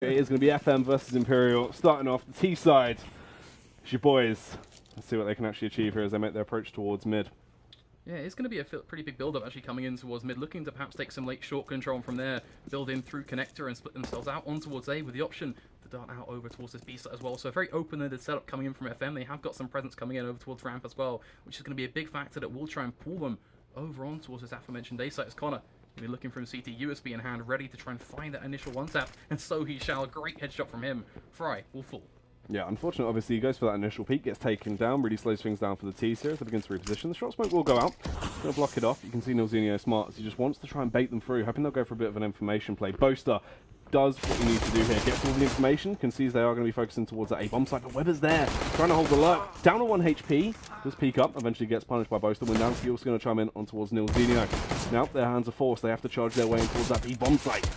It is going to be FM versus Imperial. Starting off the T side. It's your boys. Let's see what they can actually achieve here as they make their approach towards mid. Yeah, it's going to be a pretty big build-up actually coming in towards mid, looking to perhaps take some late short control and from there, build in through connector and split themselves out on towards A with the option to dart out over towards this B side as well. So a very open-ended setup coming in from FM. They have got some presence coming in over towards ramp as well, which is going to be a big factor that will try and pull them over on towards this aforementioned A site. As Connor will be looking from CT, USB in hand, ready to try and find that initial one-tap, and so he shall. Great headshot from him. Fry will fall. Yeah, unfortunately, obviously, he goes for that initial peak, gets taken down, really slows things down for the T series. They begin to reposition. The shot smoke will go out. Going to block it off. You can see Nilzinho smart as he just wants to try and bait them through, hoping they'll go for a bit of an information play. Boaster does what he needs to do here. Gets all the information, can see they are going to be focusing towards that A-bomb site, but Weber's there, trying to hold the lurk. Down to 1 HP, does peek up, eventually gets punished by Boaster. Windansky also going to chime in on towards Nilzinho. Now, their hands are forced. They have to charge their way in towards that B-bomb site.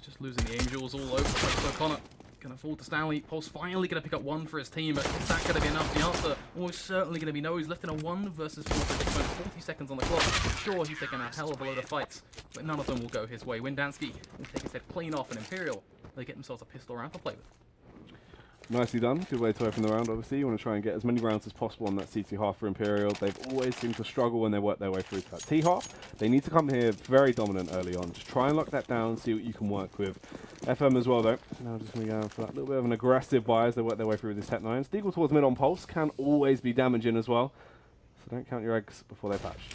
Just losing the Angels all over the place, so Connor gonna fall to Stanley. Pulse finally gonna pick up one for his team, but is that gonna be enough? The answer almost certainly gonna be no. He's left in a 1 versus 4 predicament, 40 seconds on the clock. Sure, he's taken a hell of a load of fights, but none of them will go his way. Windansky will take his head clean off, and Imperial, they get themselves a pistol round to play with. Nicely done. Good way to open the round, obviously. You want to try and get as many rounds as possible on that CT half for Imperial. They've always seemed to struggle when they work their way through to that T half. They need to come here very dominant early on. Just try and lock that down, see what you can work with. FM as well, though. Now just going to go for that little bit of an aggressive buy as they work their way through with this Tech 9s. Deagle towards mid on Pulse can always be damaging as well. So don't count your eggs before they patch.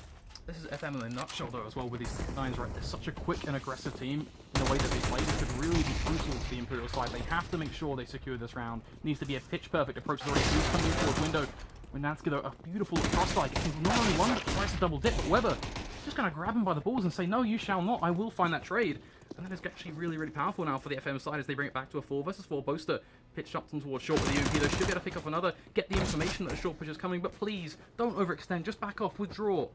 This is FM in a nutshell, though, as well, with these nines, right? They're such a quick and aggressive team in the way that they play. This could really be crucial to the Imperial side. They have to make sure they secure this round. Needs to be a pitch-perfect approach. There's already boost coming towards window. Windansky, though, a beautiful cross-strike. He's not only one, but tries to double dip. But Weber just going to grab him by the balls and say, no, you shall not. I will find that trade. And that is actually really, really powerful now for the FM side as they bring it back to a 4 versus 4. Boaster pitched up towards short with the UMP. They should be able to pick up another, get the information that a short push is coming. But please, don't overextend. Just back off, withdraw.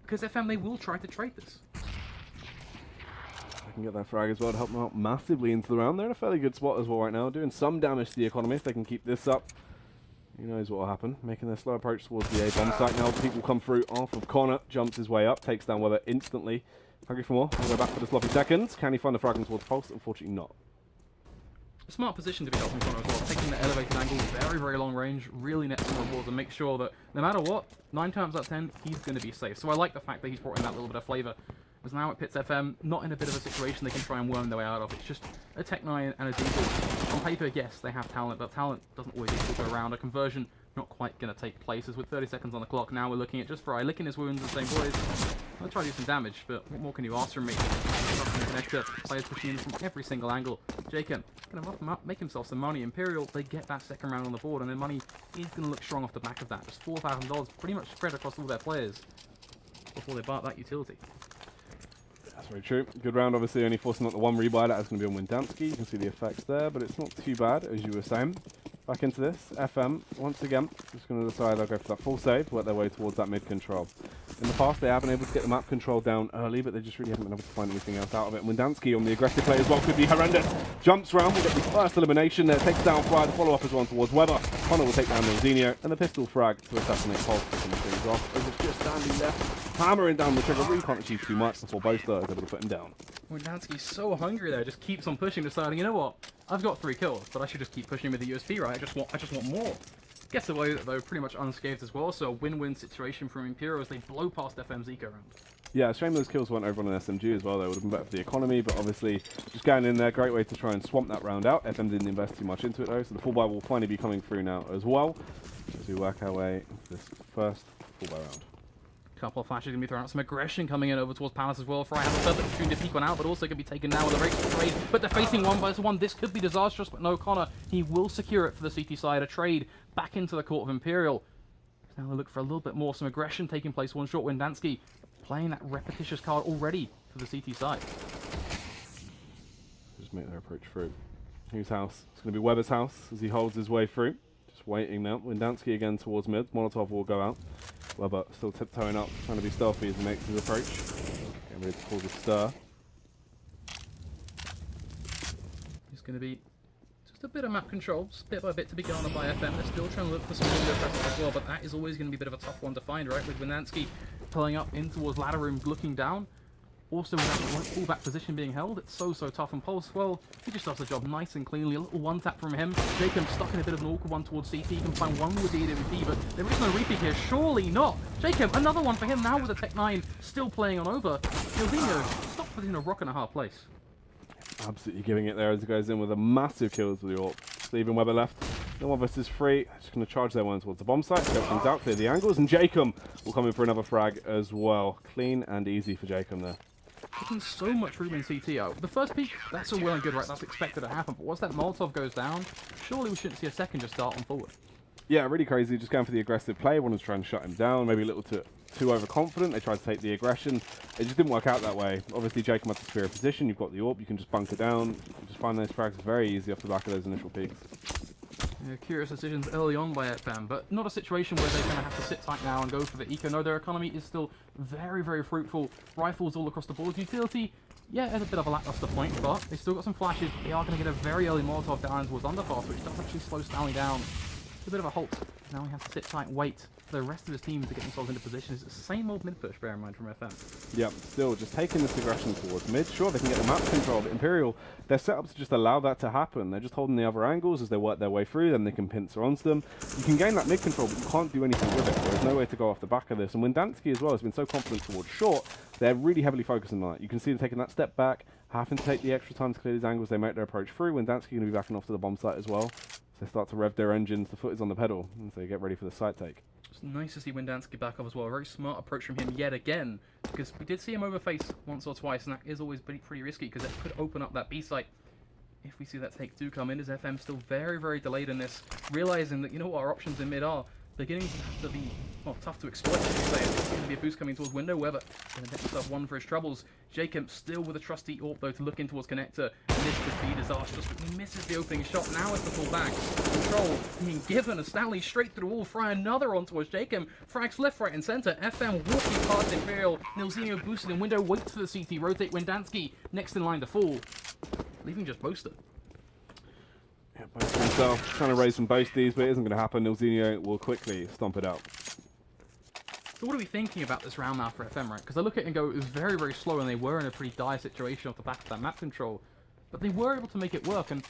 Because FM, they will try to trade this. I can get that frag as well to help them out massively into the round. They're in a fairly good spot as well right now, doing some damage to the economy. If they can keep this up, who knows what will happen. Making their slow approach towards the A-bomb site now. People come through off of Connor, jumps his way up, takes down Weber instantly. Hungry for more. We'll go back for the sloppy seconds. Can he find the fragment towards Pulse? Unfortunately not. A smart position to be helping Connor as well, taking the elevated angle, very, very long range, really net some rewards and make sure that no matter what, 9 times out of 10, he's going to be safe. So I like the fact that he's brought in that little bit of flavour. Because now it pits FM not in a bit of a situation they can try and worm their way out of. It's just a Tech 9 and a Deagle. On paper, yes, they have talent, but talent doesn't always equal to a round. A conversion not quite going to take place. As with 30 seconds on the clock, now we're looking at just Fry licking his wounds and saying, boys, I'll try to do some damage, but what more can you ask from me? Connector, players pushing in from every single angle. Jacob going to rough him up, make himself some money. Imperial, they get that second round on the board, and their money is going to look strong off the back of that. Just $4,000 pretty much spread across all their players before they bark that utility. That's very true. Good round, obviously, only forcing out the 1 rebuy. That is going to be on Windansky. You can see the effects there, but it's not too bad, as you were saying. Back into this. FM, once again, just going to decide they'll go for that full save, work their way towards that mid control. In the past, they have been able to get the map control down early, but they just really haven't been able to find anything else out of it. Windansky on the aggressive play as well could be horrendous. Jumps round, will get the first elimination there, takes down Fry. The follow-up is one towards Weber. Connor will take down Nilzinho, and the pistol frag to assassinate Pulse to finish things off. As it's just standing left, hammering down the trigger. Really can't achieve too much before Boaster is able to put him down. Windansky's so hungry there, just keeps on pushing, deciding, you know what, I've got 3 kills, but I should just keep pushing with the USP, right? I just want more. Gets away though pretty much unscathed as well, so a win-win situation from Imperial as they blow past FM's eco round. Yeah, a shame those kills weren't over on an SMG as well. They would have been better for the economy, but obviously just going in there, great way to try and swamp that round out. FM didn't invest too much into it though, so the full buy will finally be coming through now as well as we work our way into this first full buy round. Couple of flashes going to be thrown out. Some aggression coming in over towards Palace as well. Fry has a perfect opportunity to peek one out, but also going to be taken now with a race to trade. But they're facing 1 versus 1. This could be disastrous, but no, Connor, he will secure it for the CT side. A trade back into the court of Imperial. Now they look for a little bit more. Some aggression taking place. One shot. Windansky playing that repetitious card already for the CT side. Just make their approach through. Whose house? It's going to be Weber's house as he holds his way through. Just waiting now. Windansky again towards mid. Molotov will go out. Weber still tiptoeing up, trying to be stealthy as he makes his approach. Getting ready to cause a stir. It's going to be just a bit of map control, just bit by bit to be garnered by FM. They're still trying to look for some window presence as well, but that is always going to be a bit of a tough one to find, right? With Windansky pulling up in towards ladder room, looking down. Also, with that fullback position being held, it's so tough. And Pulse, well, he just does the job nice and cleanly. A little one-tap from him. Jacob stuck in a bit of an awkward one towards CT. He can find one with the AWP, but there is no repeat here. Surely not. Jacob, another one for him now with a Tech 9 still playing on over. Jorginho, stop putting a rock in a hard place. Absolutely giving it there as he goes in with a massive kills with the AWP. Steven Weber left. No one versus free. Just going to charge their one towards the bomb site. Get things out, clear the angles, and Jacob will come in for another frag as well. Clean and easy for Jacob there. Taking so much room in CT out. The first peak, that's all well and good, right? That's expected to happen. But once that Molotov goes down, surely we shouldn't see a second just start on forward. Yeah, really crazy. Just going for the aggressive play. Wanted to try and shut him down. Maybe a little too overconfident. They tried to take the aggression. It just didn't work out that way. Obviously, Jacob had the superior position. You've got the AWP. You can just bunker down. You can just find those frags very easy off the back of those initial peaks. Yeah, curious decisions early on by FM, but not a situation where they're going to have to sit tight now and go for the eco. No, their economy is still very fruitful. Rifles all across the board. Utility, yeah, at a bit of a lackluster point, but they still got some flashes. They are going to get a very early Molotov down towards underpass, which does actually slow Stanley down. It's a bit of a halt. Now we have to sit tight and wait for the rest of his team to get themselves into positions. It's the same old mid push, bear in mind, from FM. Yep, still just taking this aggression towards mid. Sure, they can get the map control, but Imperial, they're set up to just allow that to happen. They're just holding the other angles as they work their way through, then they can pincer onto them. You can gain that mid control, but you can't do anything with it. There's no way to go off the back of this. And Windansky as well has been so confident towards short, they're really heavily focusing on that. You can see them taking that step back, having to take the extra time to clear these angles. They make their approach through. Windansky going to be backing off to the bomb site as well. So they start to rev their engines, the foot is on the pedal, and so you get ready for the site take. It's nice to see Windansky back up as well. A very smart approach from him yet again, because we did see him overface once or twice, and that is always pretty risky, because it could open up that B site. If we see that take 2 come in, as FM still very delayed in this, realizing that, you know what, our options in mid are beginning to have to be, well, tough to exploit, as you say. It's going to be a boost coming towards window. Weber going to get himself one for his troubles. Jacob still with a trusty AWP, though, to look in towards connector. And this could be disastrous, but he misses the opening shot. Now it's the pull back. Control being given as Stanley straight through the wall. Fry another on towards Jacob. Frags left, right, and center. FM walking past Imperial. Nilzinho boosted in window. Waits for the CT. Rotate Windansky. Next in line to fall. Leaving just Boaster. Yeah, Boaster himself trying to raise some boasties, but it isn't going to happen. Nilzinho will quickly stomp it out. So what are we thinking about this round now for FM, right? Because I look at it and go, it was very slow, and they were in a pretty dire situation off the back of that map control. But they were able to make it work, and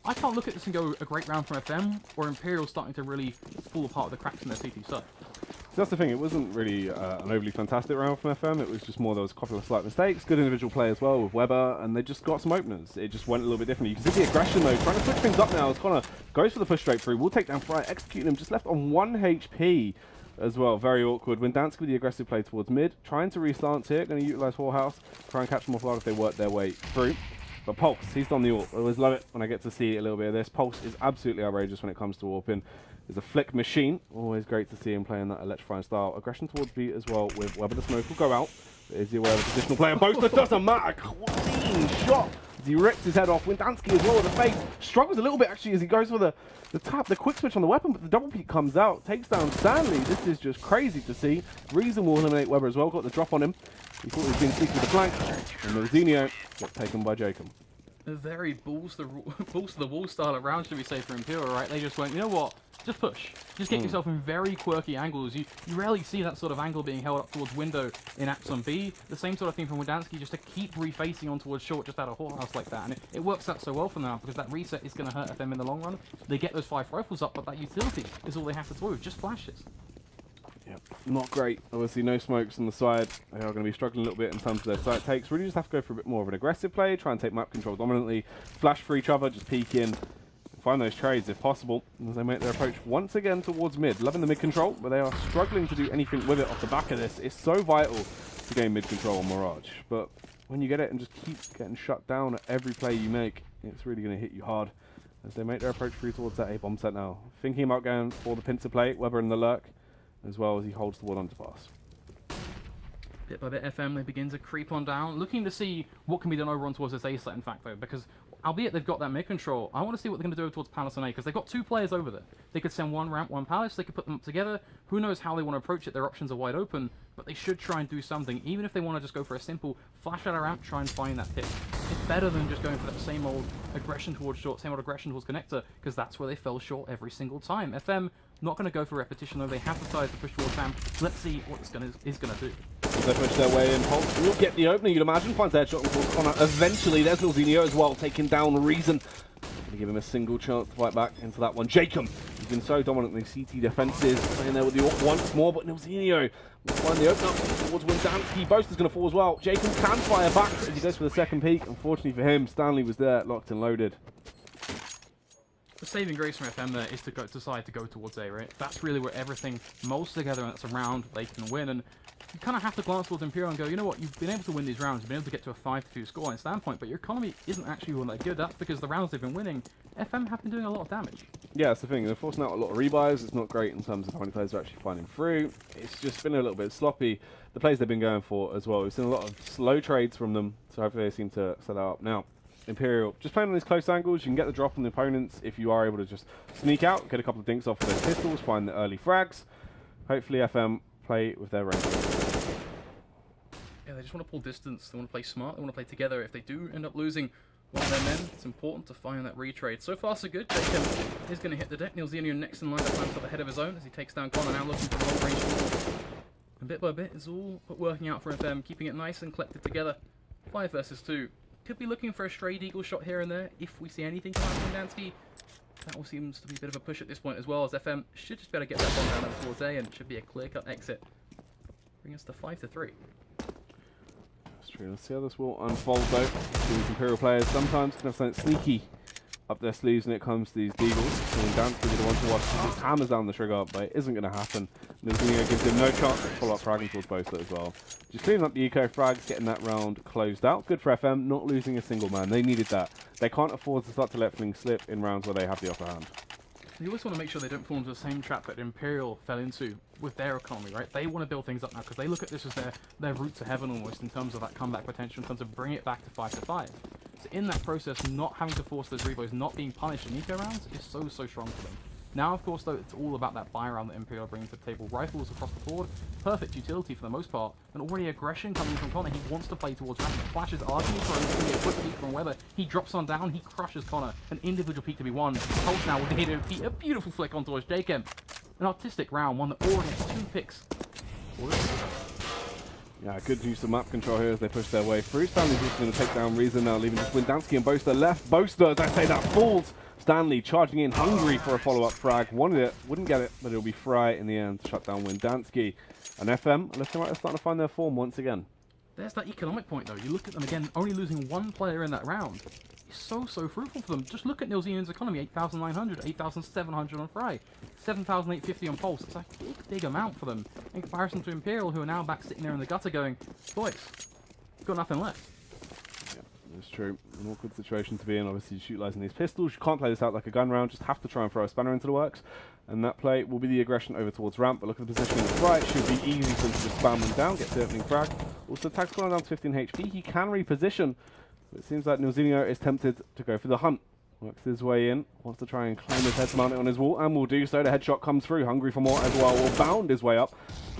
I can't look at this and go, a great round from FM, or Imperial starting to really fall apart with the cracks in their CT side. So that's the thing, it wasn't really an overly fantastic round from FM, it was just more there was a couple of slight mistakes, good individual play as well with Weber, and they just got some openers. It just went a little bit different. You can see the aggression though, trying to switch things up now as Connor goes for the push straight through, will take down Fry, executing him, just left on 1 HP as well, very awkward. Windansky with the aggressive play towards mid, trying to restance here, going to utilise Whorehouse, try and catch them off guard if they work their way through. But Pulse, he's done the AWP. I always love it when I get to see a little bit of this. Pulse is absolutely outrageous when it comes to AWPing. He's a flick machine. Always great to see him playing that electrifying style. Aggression towards B as well with Weber. The smoke will go out. But is he aware of the positional player? Boaster doesn't matter. Clean shot. As he rips his head off. Windansky as well with the face. Struggles a little bit actually as he goes for the tap, the quick switch on the weapon, but the double peek comes out. Takes down Stanley. This is just crazy to see. Reason will eliminate Weber as well. Got the drop on him. He thought he was being sneaky with the flank. And Nilzinho got taken by Jacob. A very balls to the wall style of round, should we say, for Imperial, right? They just went, you know what? Just push. Just get yourself in very quirky angles. You rarely see that sort of angle being held up towards window in apps on B. The same sort of thing from Windansky, just to keep refacing on towards short just out of Whorehouse like that. And it works out so well for them now, because that reset is going to hurt them in the long run. They get those 5 rifles up, but that utility is all they have to do. Just flashes. Yep, not great. Obviously, no smokes on the side. They are going to be struggling a little bit in terms of their site takes. Really just have to go for a bit more of an aggressive play, try and take map control dominantly, flash for each other, just peek in, find those trades if possible, as they make their approach once again towards mid. Loving the mid control, but they are struggling to do anything with it off the back of this. It's so vital to gain mid control on Mirage, but when you get it and just keep getting shut down at every play you make, it's really going to hit you hard as they make their approach through towards that A bomb set now. Thinking about going for the pincer play, Weber in the lurk, as well as he holds the wall on to pass. Bit by bit, FM, they begin to creep on down, looking to see what can be done over on towards this A site, in fact, though, because albeit they've got that mid control, I want to see what they're going to do towards Palace and A, because they've got 2 players over there. They could send 1 ramp, 1 Palace, they could put them together. Who knows how they want to approach it, their options are wide open, but they should try and do something, even if they want to just go for a simple flash out a ramp, try and find that pick. It's better than just going for that same old aggression towards short, same old aggression towards connector, because that's where they fell short every single time. FM, not going to go for repetition, though. They have decided to push towards ramp. Let's see what this gun is going to do. as they push their way in. Pulse will get the opening, you'd imagine. Finds a headshot towards Connor. Eventually, there's Nilzinho as well, taking down Reason. Gonna give him a single chance to fight back into that one. Jacob, he's been so dominant in the CT defenses, playing there with the AWP once more, but Nilzinho will find the open up towards Windansky. Boaster's gonna fall as well. Jacob can fire back as he goes for the second peek. Unfortunately for him, Stanley was there, locked and loaded. The saving grace from FM there is to decide to go towards A, right? That's really where everything molds together and that's around they can win. And you kind of have to glance towards Imperial and go, you know what, you've been able to win these rounds, you've been able to get to a 5-2 scoreline standpoint, but your economy isn't actually all that good. That's because the rounds they've been winning, FM have been doing a lot of damage. Yeah, that's the thing. They're forcing out a lot of rebuys. It's not great in terms of how many players are actually finding through. It's just been a little bit sloppy. The plays they've been going for as well. We've seen a lot of slow trades from them, so hopefully they seem to set that up. Now, Imperial, just playing on these close angles, you can get the drop on the opponents if you are able to just sneak out, get a couple of dinks off of those pistols, find the early frags. Hopefully FM play with their range. Yeah, they just want to pull distance, they want to play smart, they want to play together. If they do end up losing one of their men, it's important to find that retrade. So far so good. Jacob is going to hit the deck. Nilzinho next in line to climb up ahead of his own as he takes down Connor, now looking for long range. And bit by bit, it's all working out for FM, keeping it nice and collected together. 5 versus 2. Could be looking for a stray eagle shot here and there if we see anything come out from Windansky. That all seems to be a bit of a push at this point as well, as FM should just be able to get that bomb down towards A and should be a clear-cut exit. Bring us to 5-3. That's true. Let's see how this will unfold though. These Imperial players sometimes can have something sneaky up their sleeves when it comes to these deagles. And Windansky will be the one to watch. He just hammers down the trigger, but it isn't going to happen. Nilzinho gives him no chance to follow up fragging towards Boaster as well. Just cleaning up the eco frags, getting that round closed out. Good for FM, not losing a single man. They needed that. They can't afford to start to let things slip in rounds where they have the upper hand. You always want to make sure they don't fall into the same trap that Imperial fell into with their economy, right? They want to build things up now because they look at this as their route to heaven almost in terms of that comeback potential, in terms of bringing it back to 5-5. So in that process, not having to force those reboys, not being punished in eco rounds is so strong for them. Now, of course, though, it's all about that buy round that Imperial brings to the table. Rifles across the board, perfect utility for the most part, and already aggression coming from Connor. He wants to play towards Raptor. Flashes arguing for a quick peek from Weather. He drops on down, he crushes Connor. An individual peek to be won. Pulse now with the hit a beautiful flick on towards Jacob. An artistic round, one that already has 2 picks. Yeah, good use of map control here as they push their way through. Stanley's just going to take down Reason now, leaving just Windansky and Boaster left. Boaster, as I say, that falls. Stanley charging in, hungry for a follow-up frag. Wanted it, wouldn't get it, but it'll be Fry in the end to shut down Windansky. And FM, left and right, are starting to find their form once again. There's that economic point, though. You look at them again, only losing 1 player in that round. It's so fruitful for them. Just look at Nilzinho's economy, 8,900, 8,700 on Fry, 7,850 on Pulse. It's a big amount for them in comparison to Imperial, who are now back sitting there in the gutter going, boys, got nothing left. It's true. An awkward situation to be in. Obviously, utilizing these pistols. You can't play this out like a gun round. Just have to try and throw a spanner into the works. And that play will be the aggression over towards ramp. But look at the position in the right. It should be easy for him to just spam them down. Get the opening frag. Also, tags going down to 15 HP. He can reposition. But it seems like Nilzinho is tempted to go for the hunt. Works his way in. Wants to try and claim his head to mount it on his wall. And will do so. The headshot comes through. Hungry for more as well. Will bound his way up.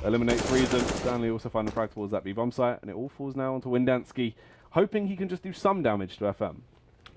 Eliminates Reason. Stanley also finding the frag towards that B-bomb site. And it all falls now onto Windansky, hoping he can just do some damage to FM.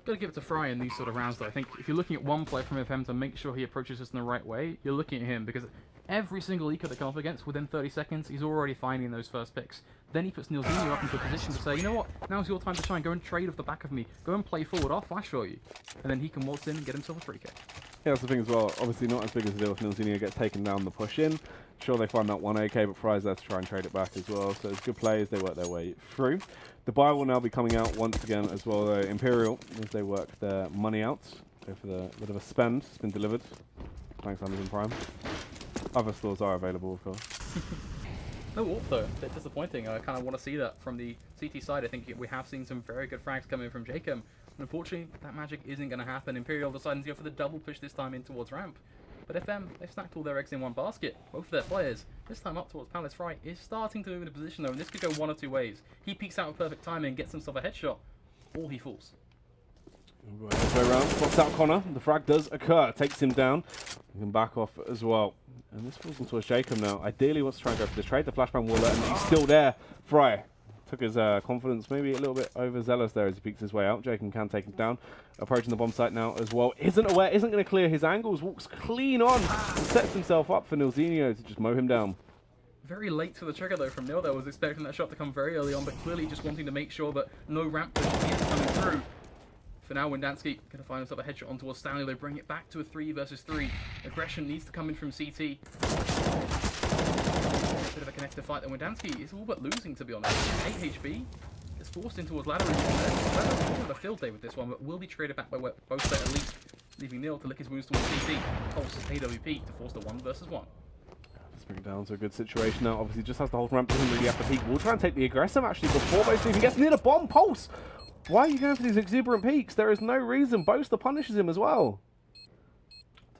Got to give it to Fry in these sort of rounds, though. I think if you're looking at one play from FM to make sure he approaches this in the right way, you're looking at him because every single eco that comes up against, within 30 seconds, he's already finding those first picks. Then he puts Nilzinho up into a position to say, you know what, now's your time to shine. Go and trade off the back of me. Go and play forward. I'll flash for you. And then he can waltz in and get himself a 3K. Yeah, that's the thing as well. Obviously not as big as a deal if Nilzinho gets taken down the push in. Sure, they find that 1 AK, but Fry's there to try and trade it back as well. So it's good plays. They work their way through. The buy will now be coming out once again as well, though. Imperial, as they work their money out. Go for the bit of a spend. It's been delivered. Thanks, Amazon Prime. Other stores are available, of course. No AWP, though. A bit disappointing. I kind of want to see that from the CT side. I think we have seen some very good frags coming from Jacob. Unfortunately, that magic isn't going to happen. Imperial deciding to go for the double push this time in towards ramp. But FM, they've stacked all their eggs in one basket. Both of their players, this time up towards Palace. Fry is starting to move in a position, though, and this could go 1 or 2 ways. He peeks out with perfect timing, gets himself a headshot, or he falls. Right, way around, spots out Connor. The frag does occur, takes him down. He can back off as well. And this falls into a Jacob now. Ideally wants to try and go for this trade. The flashbang will let him. He's still there. Fry took his confidence maybe a little bit overzealous there as he peeks his way out. Jacob can take him down. Approaching the bomb site now as well. Isn't aware, isn't going to clear his angles. Walks clean on and sets himself up for Nilzinho to just mow him down. Very late to the trigger though from Nil. There was expecting that shot to come very early on, but clearly just wanting to make sure that no ramp push is coming through. For now, Windansky going to find himself a headshot on towards Stanley. They bring it back to a 3 versus 3. Aggression needs to come in from CT. Bit of a connector fight that Windansky is all but losing, to be honest. 8 HP. Gets forced in towards ladder. Ladder with a field day with this one, but will be traded back by both at least, leaving Nil to lick his wounds towards CT. Pulse AWP to force the 1 versus 1. Let's bring it down to a good situation now. Obviously, just has the whole ramp, doesn't really have to peek. We'll try and take the aggressive actually before Boaster even gets near the bomb. Pulse! Why are you going for these exuberant peaks? There is no reason. Boaster punishes him as well.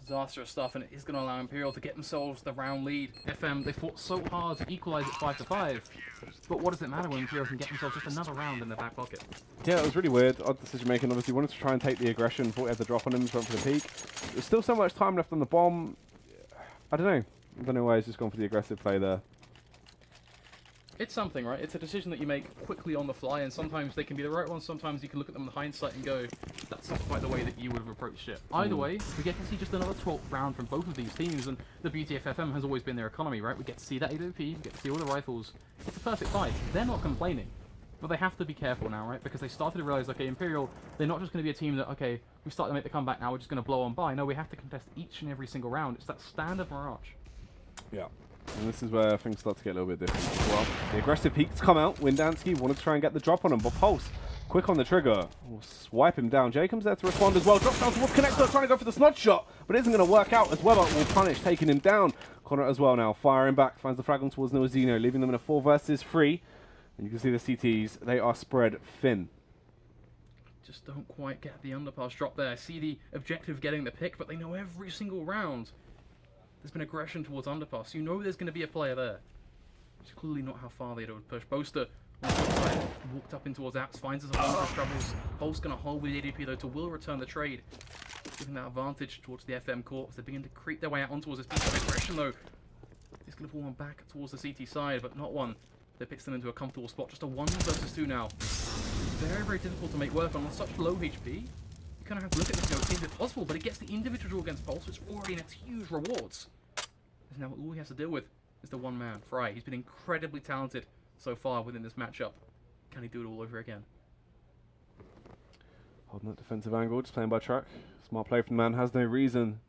Disastrous stuff, and it is going to allow Imperial to get themselves the round lead. FM, they fought so hard to equalise it 5-5, but what does it matter when Imperial can get themselves just another round in their back pocket? Yeah, it was really weird. Odd decision making. Obviously, wanted to try and take the aggression, thought he had the drop on him, went for the peak. There's still so much time left on the bomb. I don't know. I don't know why he's just gone for the aggressive play there. It's something, right? It's a decision that you make quickly on the fly, and sometimes they can be the right ones, sometimes you can look at them in hindsight and go, that's not quite the way that you would have approached it. Either way, we get to see just another 12th round from both of these teams, and the beauty of FM has always been their economy, right? We get to see that AWP, we get to see all the rifles. It's a perfect fight. They're not complaining, but they have to be careful now, right? Because they started to realize, okay, Imperial, they're not just going to be a team that, okay, we start to make the comeback now, we're just going to blow on by. No, we have to contest each and every single round. It's that standard mirage. Yeah. And this is where things start to get a little bit different as well. The aggressive peaks come out. Windansky wanted to try and get the drop on him, but Pulse, quick on the trigger, will swipe him down. Jacob's there to respond as well. Drops down towards Connector, trying to go for the snod shot, but it isn't going to work out as well. Will punish, taking him down. Connor as well now, firing back, finds the frag on towards Noazino, leaving them in a 4 versus 3. And you can see the CTs, they are spread thin. Just don't quite get the underpass drop there. See the objective getting the pick, but they know every single round there's been aggression towards underpass. You know there's going to be a player there. It's clearly not how far they would push. Boaster on the side, walked up in towards Apps, finds us a bunch of troubles. Pulse going to hold with ADP though to will return the trade, giving that advantage towards the FM court as they begin to creep their way out on towards this piece of aggression though. He's going to pull one back towards the CT side, but not one that picks them into a comfortable spot. Just a 1 versus 2 now. Very, very difficult to make work on such low HP. You kind of have to look at this, you know, it seems impossible, but it gets the individual draw against Pulse, which already nets huge rewards. And now all he has to deal with is the one man, Fry. He's been incredibly talented so far within this matchup. Can he do it all over again? Holding that defensive angle, just playing by track. Smart play from the man, has no reason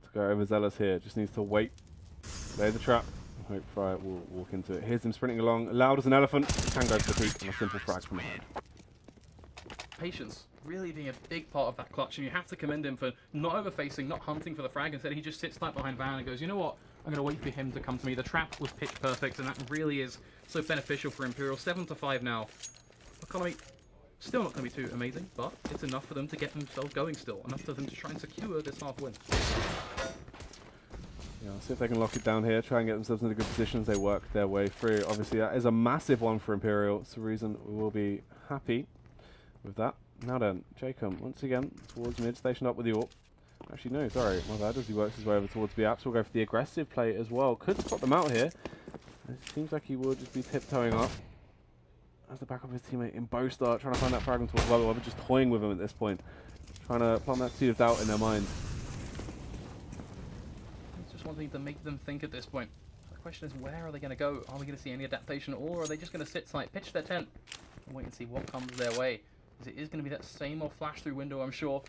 to go overzealous here. Just needs to wait, lay the trap. I hope Fry will walk into it. Here's him sprinting along, loud as an elephant. Can go for the peak and a simple frag from behind. Patience really being a big part of that clutch, and you have to commend him for not overfacing, not hunting for the frag. Instead, he just sits tight behind Van and goes, you know what, I'm going to wait for him to come to me. The trap was pitch perfect, and that really is so beneficial for Imperial. 7-5 now. Economy still not going to be too amazing, but it's enough for them to get themselves going still. Enough for them to try and secure this half win. Yeah, see if they can lock it down here, try and get themselves into good positions. They work their way through. Obviously, that is a massive one for Imperial. It's the reason we will be happy with that. Now then, Jacob, once again, towards mid, stationed up with the AWP. Actually, no, sorry, my bad, as he works his way over towards the apps. We'll go for the aggressive play as well. Could spot them out here. It seems like he will just be tiptoeing up. As the back of his teammate in Boaster, trying to find that fragment towards Weber. Weber just toying with him at this point. Trying to plant that seed of doubt in their mind. It's just one thing to make them think at this point. The question is, where are they going to go? Are we going to see any adaptation, or are they just going to sit tight, pitch their tent, and wait and see what comes their way? Because it is going to be that same old flash through window, I'm sure.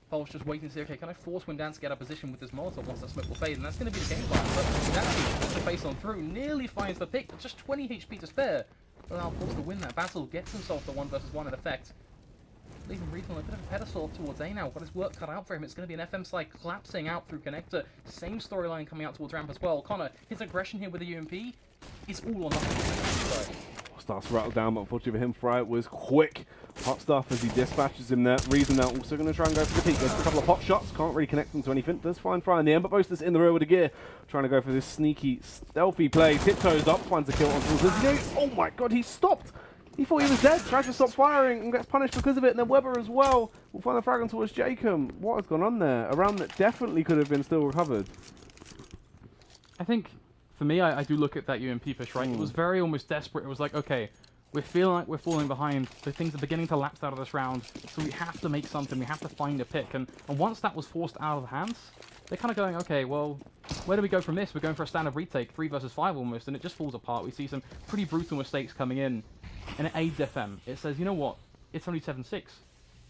Pulse just waiting to see, okay, can I force Windansky out of position with this Molotov once that smoke will fade? And that's going to be the game plan. But Windansky puts the face on through, nearly finds the pick, but just 20 HP to spare. Allow Pulse to win that battle, gets himself the 1 versus 1 in effect. Leaving Reed on a bit of a pedestal towards A now. Got his work cut out for him. It's going to be an FM side collapsing out through connector. Same storyline coming out towards ramp as well. Connor, his aggression here with the UMP is all or nothing. Starts to rattle down, but unfortunately for him, Fry was quick. Hot stuff as he dispatches him there. Reason now also going to try and go for the peak. There's a couple of hot shots, can't really connect them to anything. Does find Fry in the end, but Boaster's in the rear with the gear. Trying to go for this sneaky, stealthy play. Tiptoes up, finds a kill on towards Lizzie. Oh my god, he stopped! He thought he was dead, tries to stop firing and gets punished because of it. And then Weber as well will find the frag on towards Jacob. What has gone on there? A round that definitely could have been still recovered. I think, for me, I do look at that UMP push, right? It was very almost desperate. It was like, okay, We're feeling like we're falling behind. So things are beginning to lapse out of this round. So we have to make something. We have to find a pick. And once that was forced out of hands, they're kind of going, okay, well, where do we go from this? We're going for a standard retake, 3 versus 5 almost, and it just falls apart. We see some pretty brutal mistakes coming in. And it aids FM. It says, you know what? It's only 7-6.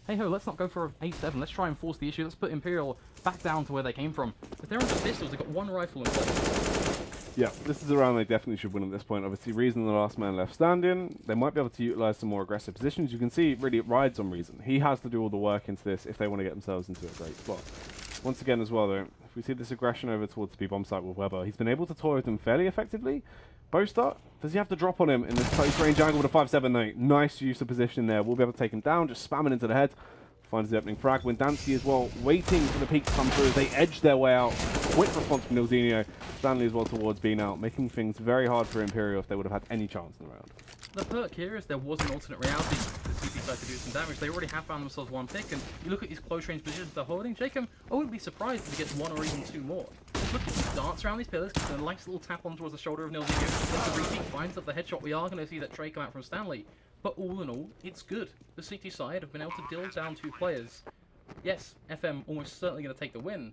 Hey ho, let's not go for 8-7. Let's try and force the issue. Let's put Imperial back down to where they came from. If they're on the pistols, they've got 1 rifle in place. Yeah, this is a round they definitely should win at this point. Obviously, Reason the last man left standing. They might be able to utilize some more aggressive positions. You can see, really, it rides on Reason. He has to do all the work into this if they want to get themselves into a great spot. Once again, as well, though, if we see this aggression over towards the B-bomb site with Weber, he's been able to toy with them fairly effectively. Boaster, does he have to drop on him in this close range angle with a 5-7? Nice use of position there. We'll be able to take him down, just spamming into the head. Finds the opening frag. Windansky as well, waiting for the peak to come through as they edge their way out. Quick response from Nilzinho. Stanley as well towards being out, making things very hard for Imperial if they would have had any chance in the round. The perk here is there was an alternate reality for the CT side to do some damage. They already have found themselves 1 pick, and you look at these close range positions they're holding. Jacob, I wouldn't be surprised if he gets 1 or even 2 more. Look at him dance around these pillars, gets a nice little tap on towards the shoulder of Nilzinho. Once the repeat finds up the headshot, we are going to see that trade come out from Stanley. But all in all, it's good. The CT side have been able to deal down 2 players. Yes, FM almost certainly going to take the win.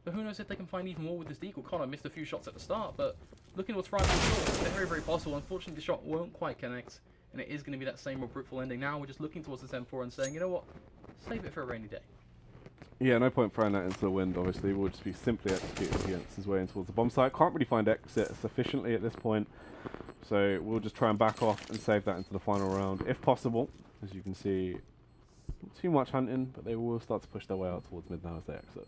But who knows if they can find even more with this deagle. Connor missed a few shots at the start, but looking towards Friday, it's very, very possible. Unfortunately, the shot won't quite connect, and it is going to be that same more fruitful ending. Now we're just looking towards this M4 and saying, you know what, save it for a rainy day. Yeah, no point throwing that into the wind, obviously. We'll just be simply executing against his way in towards the bomb site. Can't really find exit sufficiently at this point, so we'll just try and back off and save that into the final round, if possible. As you can see, not too much hunting, but they will start to push their way out towards mid now as they exit.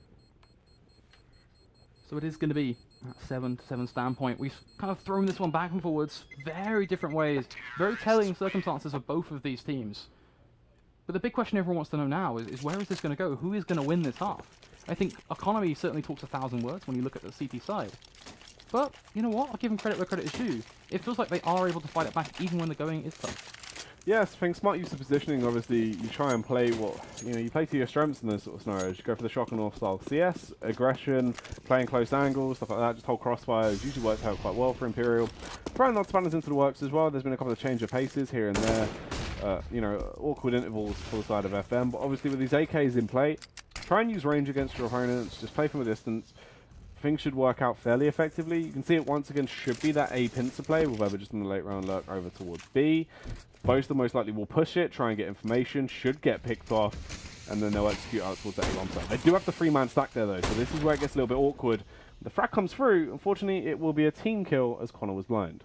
So it is going to be that 7-7 standpoint. We've kind of thrown this one back and forwards, very different ways, very telling circumstances of both of these teams. But the big question everyone wants to know now is where is this going to go? Who is going to win this half? I think economy certainly talks 1,000 words when you look at the CT side. But, you know what? I'll give them credit where credit is due. It feels like they are able to fight it back even when the going is tough. Yes, I think smart use of positioning, obviously, you try and play you play to your strengths in those sort of scenarios. You go for the shock and off style CS, aggression, playing close angles, stuff like that, just hold crossfires, usually works out quite well for Imperial. Throwing lots of banners into the works as well. There's been a couple of change of paces here and there, awkward intervals for the side of FM, but obviously with these AKs in play, try and use range against your opponents, just play from a distance. Things should work out fairly effectively. You can see it once again should be that A pincer play, with Weber just in the late round lurk over towards B. Boaster most likely will push it, try and get information, should get picked off, and then they'll execute out towards that A bomb site. They do have the 3-man stack there though, so this is where it gets a little bit awkward. The frag comes through, unfortunately it will be a team kill as Connor was blind.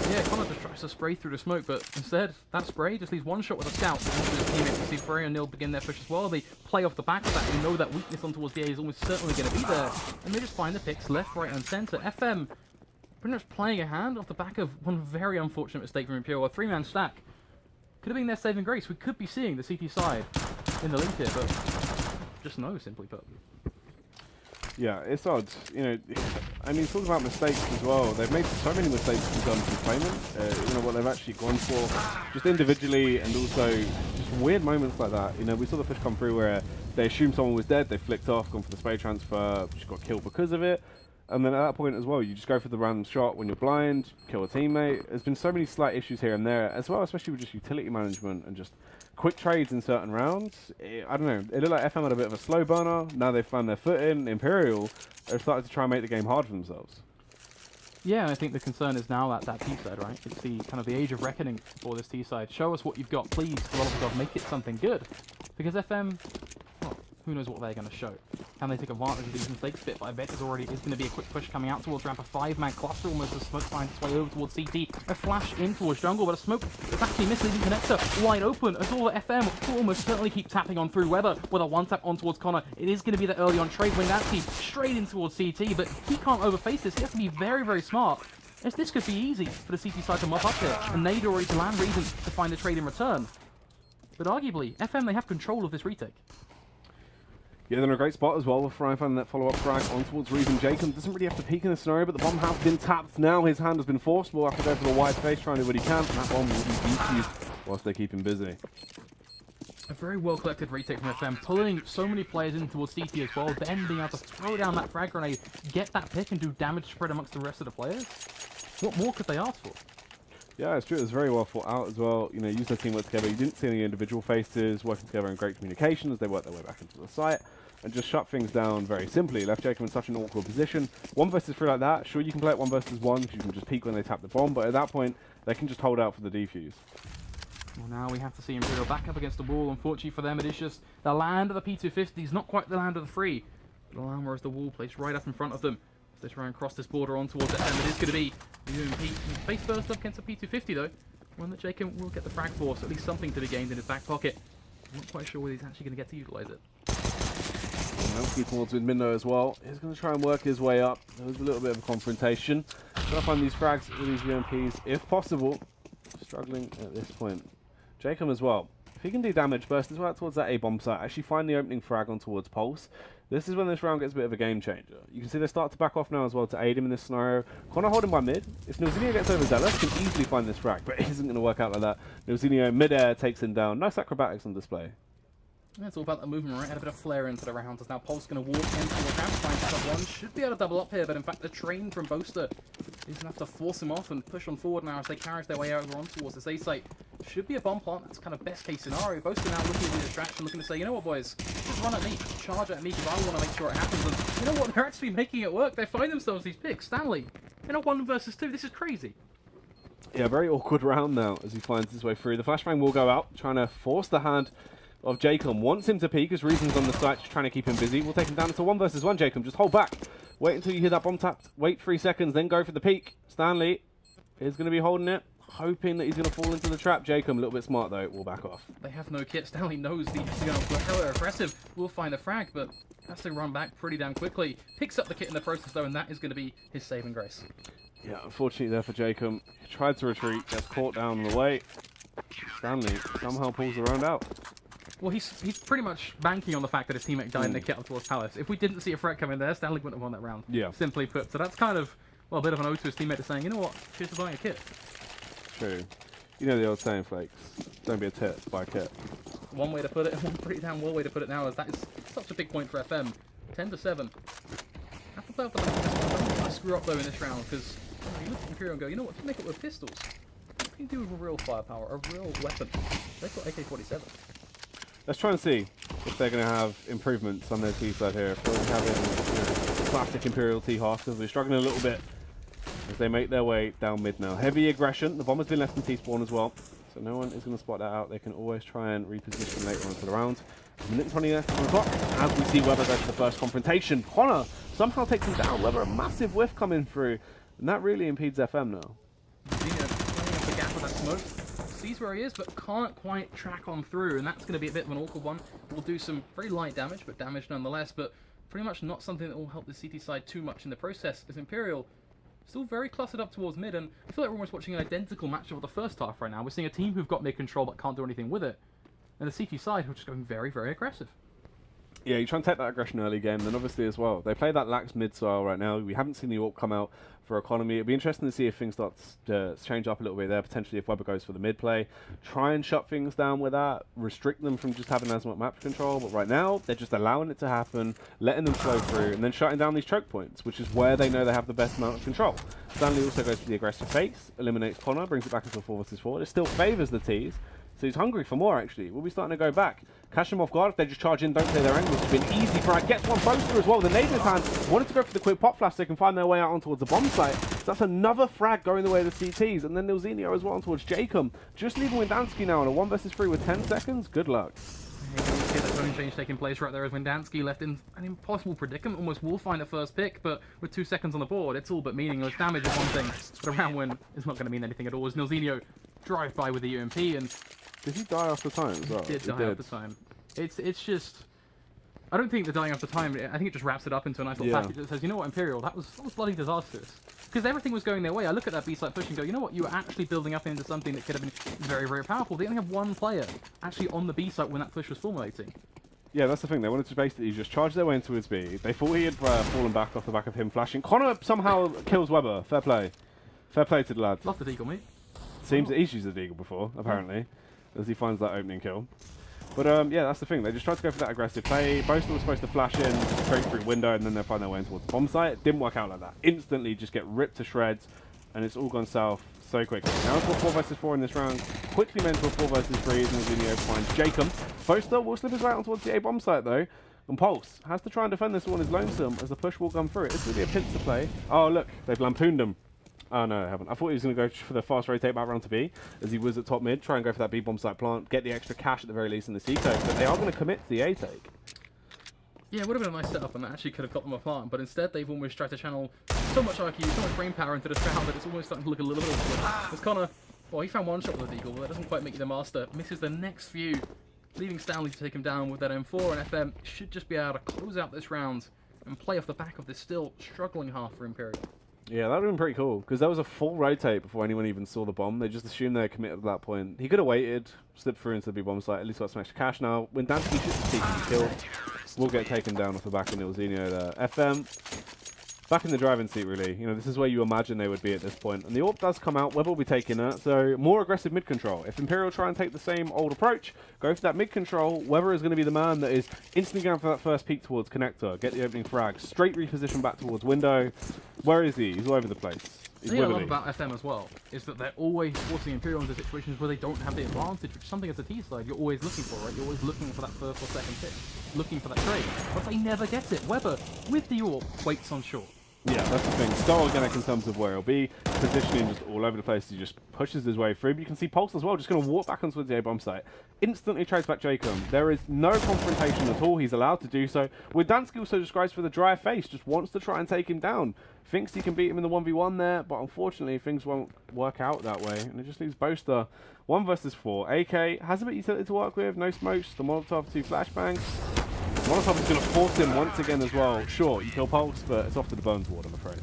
Yeah, Connor just tries to spray through the smoke, but instead, that spray just leaves 1 shot with a scout. His teammates can see Frey and Nil begin their push as well. They play off the back of that. They know that weakness on towards the A is almost certainly going to be there. And they just find the picks left, right, and centre. FM pretty much playing a hand off the back of one very unfortunate mistake from Imperial. A 3-man stack could have been their saving grace. We could be seeing the CT side in the lead here, but just no, simply put. Yeah, it's odd. I mean, talking about mistakes as well, they've made so many mistakes in terms of deployment. What they've actually gone for, just individually, and also just weird moments like that. We saw the push come through where they assumed someone was dead, they flicked off, gone for the spray transfer, just got killed because of it. And then at that point as well, you just go for the random shot when you're blind, kill a teammate. There's been so many slight issues here and there, as well, especially with just utility management and just quick trades in certain rounds. I don't know, it looked like FM had a bit of a slow burner. Now they've found their foot in. Imperial have started to try and make the game hard for themselves. Yeah, and I think the concern is now that T side, right? It's the kind of the age of reckoning for this T side. Show us what you've got, please. For the love of God, make it something good. Because FM, well, who knows what they're going to show. Can they take advantage of these mistakes? Bit by bit, there's going to be a quick push coming out towards ramp. A 5-man cluster, almost a smoke finds its way over towards CT. A flash in towards jungle, but a smoke is actually misleading connector wide open. As all the FM will almost certainly keep tapping on through Weber with a 1-tap on towards Connor. It is going to be the early on trade. Windansky straight in towards CT, but he can't overface this. He has to be very, very smart. As this could be easy for the CT side to mop up here. And Nade already to land Reason to find a trade in return. But arguably, FM, they have control of this retake. Yeah, they're in a great spot as well with Fry finding that follow-up frag on towards Reason. Jacob doesn't really have to peek in the scenario, but the bomb has been tapped now. His hand has been forced. We'll have to go for the wide face, trying to do what he can. And that bomb will be defused whilst they keep him busy. A very well-collected retake from FM, pulling so many players in towards CT as well, then being able to throw down that frag grenade, get that pick, and do damage spread amongst the rest of the players. What more could they ask for? Yeah, it's true. It was very well thought out as well. You know, used their teamwork together. You didn't see any individual faces working together in great communication as they worked their way back into the site and just shut things down very simply. Left Jacob in such an awkward position. 1 versus 3 like that. Sure, you can play it 1 versus 1 because you can just peek when they tap the bomb, but at that point, they can just hold out for the defuse. Well, now we have to see Imperial back up against the wall. Unfortunately for them, it is just the land of the P250s, not quite the land of the 3. The land where is the wall placed right up in front of them. As they try and cross this border on towards FM, it is going to be UMP face first up against the P250 though. One that Jacob will get the frag for, so at least something to be gained in his back pocket. I'm not quite sure whether he's actually going to get to utilise it. Nanski towards Midminnow as well. He's going to try and work his way up. There was a little bit of a confrontation. Trying to find these frags with these UMPs, if possible. Struggling at this point. Jacob as well. If he can do damage, burst as well towards that A-bomb site, actually find the opening frag on towards Pulse. This is when this round gets a bit of a game changer. You can see they start to back off now as well to aid him in this scenario. Connor holding by mid. If Nilzinho gets overzealous, can easily find this frag, but it isn't going to work out like that. Nilzinho mid-air takes him down. Nice acrobatics on display. Yeah, it's all about the movement, right? Had a bit of flair into the round. As now Pulse going to walk into the round, find top one. Should be able to double up here, but in fact the train from Boaster is going to have to force him off and push on forward now as they carry their way over on towards this A site. Should be a bomb plant. That's kind of best case scenario. Boaster now looking at the distraction, looking to say, you know what, boys, just run at me, charge at me, because I want to make sure it happens. And you know what? They're actually making it work. They find themselves these picks. Stanley, in a 1 versus 2. This is crazy. Yeah, very awkward round now as he finds his way through. The flashbang will go out, trying to force the hand of Jacob. Wants him to peek as reasons on the site, just trying to keep him busy. We'll take him down to 1 versus 1, Jacob. Just hold back. Wait until you hear that bomb tapped. Wait 3 seconds, then go for the peek. Stanley is going to be holding it, hoping that he's going to fall into the trap. Jacob, a little bit smart though, will back off. They have no kit. Stanley knows the hella aggressive. Will find a frag, but has to run back pretty damn quickly. Picks up the kit in the process though, and that is going to be his saving grace. Yeah, unfortunately there for Jacob. He tried to retreat, gets caught down on the way. Stanley somehow pulls the round out. Well, he's pretty much banking on the fact that his teammate died in the kit up towards Palace. If we didn't see a threat coming there, Stanley wouldn't have won that round. Yeah. Simply put. So that's kind of, well, a bit of an ode to his teammate to saying, you know what, cheers for buying a kit. True. You know the old saying, Flakes. Don't be a tit, buy a kit. One way to put it, one pretty damn well way to put it now, is that is such a big point for FM. 10-7. Have to play off the back. Don't screw up though in this round, because you look at Imperial and go, you know what, if you make it with pistols, what can you do with a real firepower, a real weapon? They've got AK-47. Let's try and see if they're going to have improvements on their T side here. If they're having classic Imperial T half, because we're struggling a little bit as they make their way down mid now. Heavy aggression. The bomb has been left in T spawn as well, so no one is going to spot that out. They can always try and reposition later on for the round. A minute 20 left on the clock as we see Weber go to the first confrontation. Connor somehow takes him down. Weber, a massive whiff coming through, and that really impedes FM now. The gap of that smoke. Sees where he is, but can't quite track on through, and that's going to be a bit of an awkward one. Will do some very light damage, but damage nonetheless, but pretty much not something that will help the CT side too much in the process, as Imperial still very clustered up towards mid, and I feel like we're almost watching an identical matchup of the first half right now. We're seeing a team who've got mid control but can't do anything with it, and the CT side who are just going very, very aggressive. Yeah, you try and take that aggression early game, then obviously as well. They play that lax mid style right now. We haven't seen the AWP come out for Economy. It'll be interesting to see if things start to change up a little bit there, potentially if Weber goes for the mid play. Try and shut things down with that, restrict them from just having as much map control, but right now, they're just allowing it to happen, letting them flow through, and then shutting down these choke points, which is where they know they have the best amount of control. Stanley also goes for the aggressive face, eliminates Connor, brings it back into a 4 versus 4. It still favours the Ts, so he's hungry for more actually. We'll be starting to go back. Catch them off guard if they just charge in, don't play their angles. It's been easy for it. Gets one Boaster as well. The nade in his hand. Wanted to go for the quick pop flash so they can find their way out on towards the bomb site. So that's another frag going the way of the CTs. And then Nilzinho as well on towards Jacob. Just leaving Windansky now on a 1 versus 3 with 10 seconds. Good luck. You can see that zone change taking place right there as Windansky left in an impossible predicament. Almost will find a first pick, but with 2 seconds on the board, it's all but meaningless. Damage is one thing, but a round win is not going to mean anything at all. As Nilzinho drive by with the UMP, and did he die after time as well? He did die after time. It's just, I don't think the dying after time, I think it just wraps it up into a nice little package that says, you know what, Imperial, that was bloody disastrous. Because everything was going their way. I look at that B-side push and go, you know what, you were actually building up into something that could have been very, very powerful. They only have one player actually on the B-side when that push was formulating. Yeah, that's the thing. They wanted to basically just charge their way into his B. They thought he had fallen back off the back of him flashing. Connor somehow kills Weber. Fair play. Fair play to the lad. Love the deagle, mate. Seems that he's used the deagle before, apparently, as he finds that opening kill. But yeah, that's the thing. They just tried to go for that aggressive play. Both were supposed to flash in straight through window, and then they find their way in towards the bomb site. It didn't work out like that. Instantly just get ripped to shreds. and it's all gone south so quickly. Now it's 4 versus 4 in this round. Quickly went to a 4 versus 3 as Zinio finds Jacob. Boaster will slip his way out towards the A bomb site though. And Pulse has to try and defend this one is lonesome as the push will come through. It's really a pincer play. Oh look, they've lampooned him. Oh no, I haven't. I thought he was going to go for the fast rotate back round to B, as he was at top mid, try and go for that B bomb site plant, get the extra cash at the very least in the C code, but they are going to commit to the A take. Yeah, it would have been a nice setup and that actually could have got them apart, but instead they've almost tried to channel so much IQ, so much brain power into this round that it's almost starting to look a little bit awkward. It's Connor, well, he found one shot with the Deagle, but that doesn't quite make you the master. Misses the next few, leaving Stanley to take him down with that M4, and FM should just be able to close out this round and play off the back of this still struggling half for Imperial. Yeah, that would have been pretty cool, because that was a full rotate before anyone even saw the bomb. They just assumed they were committed at that point. He could have waited, slipped through into the B bomb site, at least got some extra cash now. When Dansky shoots the TP killed, will get taken down off the back of Nilzinho there. FM, back in the driving seat really. You know, this is where you imagine they would be at this point. And the AWP does come out, Webber will be taking that, so more aggressive mid control. If Imperial try and take the same old approach, go for that mid control, Webber is going to be the man that is instantly going for that first peek towards connector, get the opening frag, straight reposition back towards window. Where is he? He's all over the place. The thing I love about FM as well is that they're always forcing Imperial into situations where they don't have the advantage, which is something as a T side you're always looking for, right? You're always looking for that first or second pick, looking for that trade, but they never get it. Webber, with the AWP, waits on short. Yeah, that's the thing. So organic in terms of where he'll be. Positioning just all over the place. He just pushes his way through. But you can see Pulse as well, just going to walk back onto the A-bomb site. Instantly trades back Jacob. There is no confrontation at all. He's allowed to do so. Dansky also describes for the dry face, just wants to try and take him down. Thinks he can beat him in the 1v1 there, but unfortunately things won't work out that way. And it just leaves Boaster 1 versus 4. AK has a bit of utility to work with. No smokes. The Molotov, 2 flashbangs. Molotov is going to force him once again as well. Sure, you kill Pulse, but it's off to the Bones Ward, I'm afraid.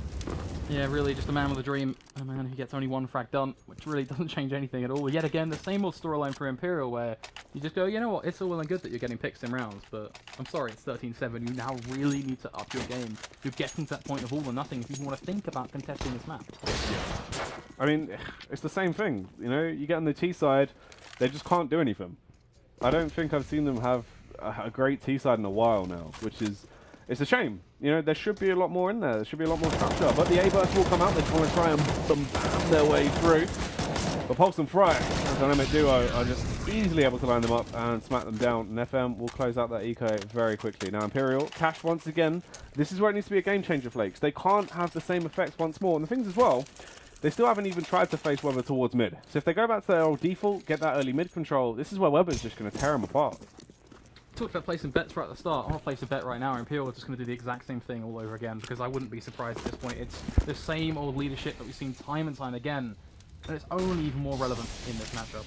Yeah, really, just a man with a dream. A man who gets only 1 frag done, which really doesn't change anything at all. Yet again, the same old storyline for Imperial, where you just go, you know what, it's all well and good that you're getting picks in rounds, but I'm sorry, it's 13-7. You now really need to up your game. You're getting to that point of all or nothing if you want to think about contesting this map. Yeah. I mean, it's the same thing. You know, you get on the T side, they just can't do anything. I don't think I've seen them have a great T side in a while now, which is, it's a shame. You know, there should be a lot more in there. There should be a lot more structure. But the A-burst will come out. They just want to try and bam their way through. But Pulse and Fry, a dynamic duo, are just easily able to line them up and smack them down. And FM will close out that eco very quickly. Now Imperial, cash once again. This is where it needs to be a game changer, Flakes. They can't have the same effects once more. And the things as well, they still haven't even tried to face Webber towards mid. So if they go back to their old default, get that early mid control, this is where Webber's just going to tear them apart. Talked about placing bets right at the start. I want to place a bet right now. Imperial are just going to do the exact same thing all over again, because I wouldn't be surprised at this point. It's the same old leadership that we've seen time and time again, and it's only even more relevant in this matchup.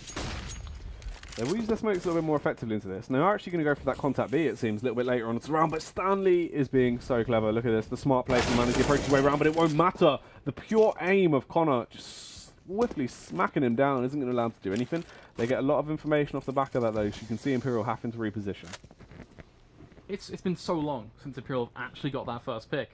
They will use their smokes a little bit more effectively into this. And they're actually going to go for that contact B, it seems, a little bit later on. It's around, but Stanley is being so clever. Look at this, the smart play from Manage. He approaches his way around, but it won't matter. The pure aim of Connor just swiftly smacking him down isn't going to allow him to do anything. They get a lot of information off the back of that, though, so you can see Imperial having to reposition. It's been so long since Imperial have actually got that first pick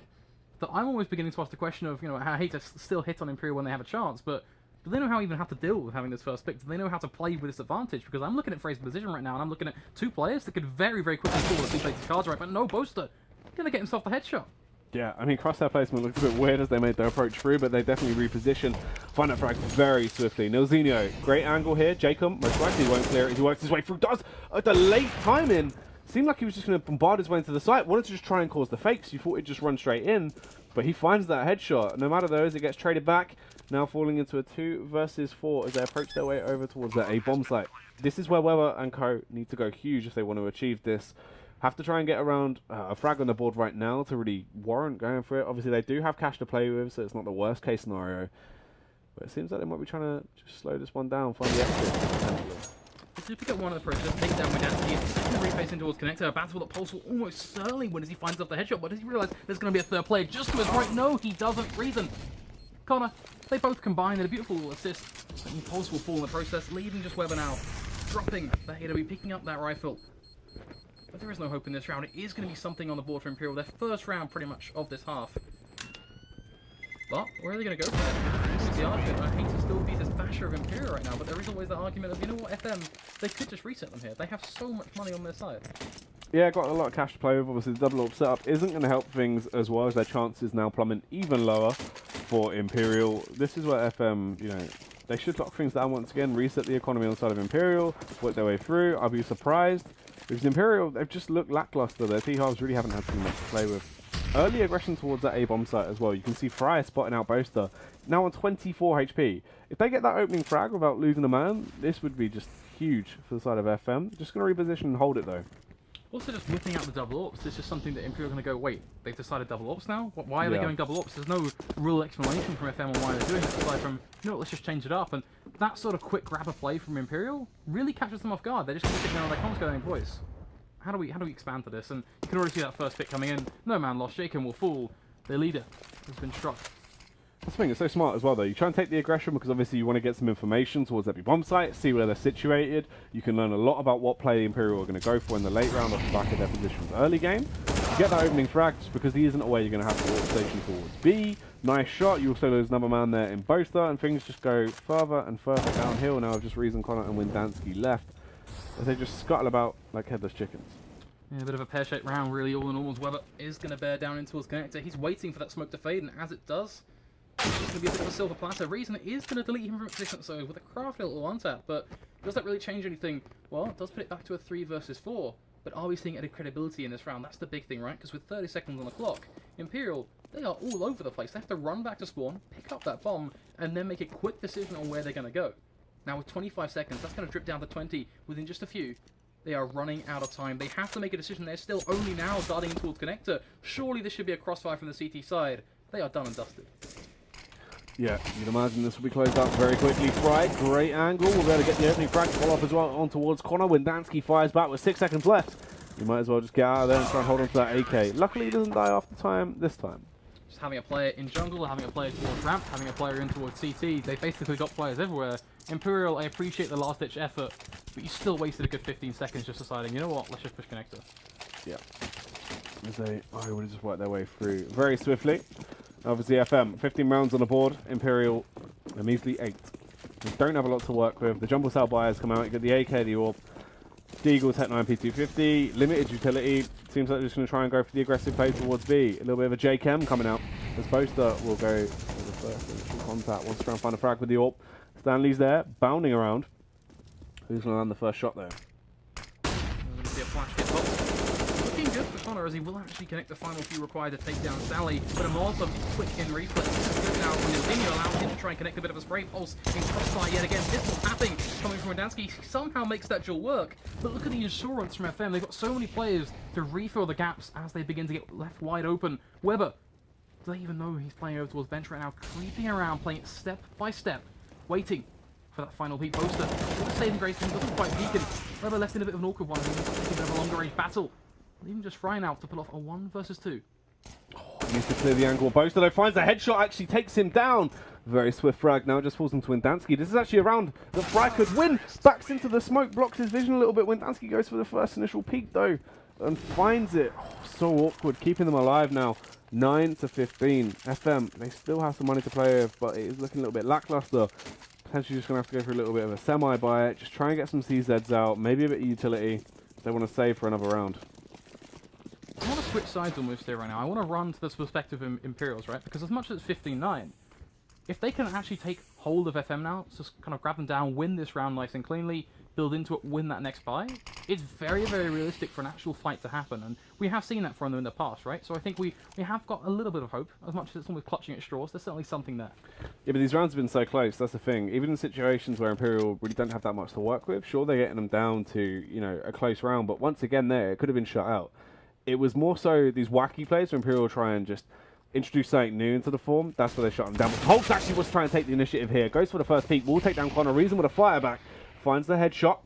that I'm always beginning to ask the question of, you know, I hate to still hit on Imperial when they have a chance, but do they know how even have to deal with having this first pick? Do they know how to play with this advantage? Because I'm looking at Frey's position right now, and I'm looking at 2 players that could very, very quickly call if he plays his cards right, but no, Boaster going to get himself the headshot. Yeah, I mean, crosshair placement looked a bit weird as they made their approach through, but they definitely reposition. Find that frag very swiftly. Nilzinho, great angle here. Jacob, most likely won't clear it as he works his way through. Does at the late timing. Seemed like he was just going to bombard his way into the site. Wanted to just try and cause the fakes. You thought he'd just run straight in, but he finds that headshot. No matter those, it gets traded back. Now falling into a 2 versus 4 as they approach their way over towards that A bomb site. This is where Webber and co need to go huge if they want to achieve this. Have to try and get around a frag on the board right now to really warrant going for it. Obviously, they do have cash to play with, so it's not the worst case scenario. But it seems like they might be trying to just slow this one down, find the exit. To pick up one of the process, take down Dansky, second reface in towards connector, a battle that Pulse will almost certainly win as he finds off the headshot, but does he realise there's going to be a third player just to his right? No, he doesn't. Reason. Connor, they both combine in a beautiful assist, and Pulse will fall in the process, leaving just Webber now, dropping the AW, picking up that rifle. But there is no hope in this round. It is going to be something on the board for Imperial, their first round pretty much of this half. But where are they going to go for it? This is the argument. I hate to still be this basher of Imperial right now, but there is always that argument of, you know what, FM, they could just reset them here. They have so much money on their side. Yeah, got a lot of cash to play with. Obviously, the double AWP setup isn't going to help things as well as their chances now plummet even lower. for Imperial. This is where FM, you know, they should lock things down once again, reset the economy on the side of Imperial, work their way through. I'll be surprised because Imperial, they've just looked lackluster. Their T-halves really haven't had too much to play with. Early aggression towards that A-bomb site as well. You can see Fry spotting out Boaster, now on 24 HP. If they get that opening frag without losing a man, this would be just huge for the side of FM. Just going to reposition and hold it though. Also, just whipping out the double ops. This is something that Imperial are going to go, wait, they've decided double ops now? Why are they going double ops? There's no real explanation from FM on why they're doing it, aside from, you know what, let's just change it up. And that sort of quick grabber play from Imperial really catches them off guard. They're just going to sit down on their comms going, boys, how do we expand to this? And you can already see that first pick coming in. No man lost, Shaken will fall. Their leader has been struck. That's the thing, it's so smart as well though. You try and take the aggression because obviously you want to get some information towards every bomb site, see where they're situated. You can learn a lot about what play the Imperial are going to go for in the late round off the back of their positions early game. You get that opening frag just because he isn't aware you're going to have to walk station towards B. Nice shot, you also lose another man there in Boaster and things just go further and further downhill now of just Reason Connor and Windansky left as they just scuttle about like headless chickens. Yeah, a bit of a pear-shaped round really all in all. Weber is going to bear down into his connector. He's waiting for that smoke to fade, and as it does, it's going to be a bit of a silver platter. Reason is going to delete him from a position so with a crafty little one-tap, but does that really change anything? Well, it does put it back to a 3 versus 4, but are we seeing any credibility in this round? That's the big thing, right? Because with 30 seconds on the clock, Imperial, they are all over the place. They have to run back to spawn, pick up that bomb, and then make a quick decision on where they're going to go. Now with 25 seconds, that's going to drip down to 20 within just a few. They are running out of time. They have to make a decision. They're still only now darting in towards connector. Surely this should be a crossfire from the CT side. They are done and dusted. Yeah, you'd imagine this will be closed up very quickly. Fry, great angle. We'll be able to get the opening frag follow up as well on towards Connor. Windansky fires back with 6 seconds left. You might as well just get out of there and try and hold on to that AK. Luckily, he doesn't die after time this time. Just having a player in jungle, having a player towards ramp, having a player in towards CT. They've basically got players everywhere. Imperial, I appreciate the last-ditch effort, but you still wasted a good 15 seconds just deciding, you know what, let's just push connector. Yeah. As they would have just worked their way through very swiftly. Obviously, FM, 15 rounds on the board. Imperial, a measly 8. They don't have a lot to work with. The jumble cell buyers come out. You get the AK, the AWP, Deagle, Tech 9 P250, limited utility. Seems like they're just going to try and go for the aggressive play towards B. A little bit of a J-Chem coming out. As Boaster will go for the first initial contact. Wants to try and find a frag with the AWP. Stanley's there, bounding around. Who's going to land the first shot there? We're going to see a flash hit box. Looking good for Connor as he will actually connect the final few required to take down Stanley. But a Molotov is quick in reflex. Good now from Nildinho, allows him to try and connect a bit of a spray pulse in crossfire yet again. This is tapping coming from Windansky. He somehow makes that duel work. But look at the insurance from FM. They've got so many players to refill the gaps as they begin to get left wide open. Weber, do they even know he's playing over towards bench right now? Creeping around, playing it step by step. Waiting for that final peak. Boaster with a saving grace, but he doesn't quite peek, and Weber left in a bit of an awkward one. He's a bit of a longer range battle. Even just Fry now to pull off a 1 versus 2. Oh, he needs to clear the angle. Boaster though finds a headshot, actually takes him down. Very swift frag now, just falls into Windansky. This is actually a round that Fry could win. Backs into the smoke, blocks his vision a little bit. Windansky goes for the first initial peek though, and finds it. Oh, so awkward, keeping them alive now. 9 to 15. FM, they still have some money to play with, but it is looking a little bit lackluster. Potentially just going to have to go for a little bit of a semi-buy it. Just try and get some CZs out. Maybe a bit of utility if they want to save for another round. I want to switch sides almost here right now. I want to run to this perspective of Imperials, right? Because as much as it's 15-9, if they can actually take hold of FM now, just kind of grab them down, win this round nice and cleanly, build into it, win that next buy, it's very, very realistic for an actual fight to happen. And we have seen that from them in the past, right? So I think we have got a little bit of hope. As much as it's almost clutching at straws, there's certainly something there. Yeah, but these rounds have been so close, that's the thing. Even in situations where Imperial really don't have that much to work with, sure, they're getting them down to, you know, a close round, but once again there, it could have been shut out. It was more so these wacky plays where Imperial try and just introduce something new into the form. That's where they shut them down. But Hulk actually was trying to take the initiative here. Goes for the first peek. Will take down Connor. Reason with a fire back. Finds the headshot.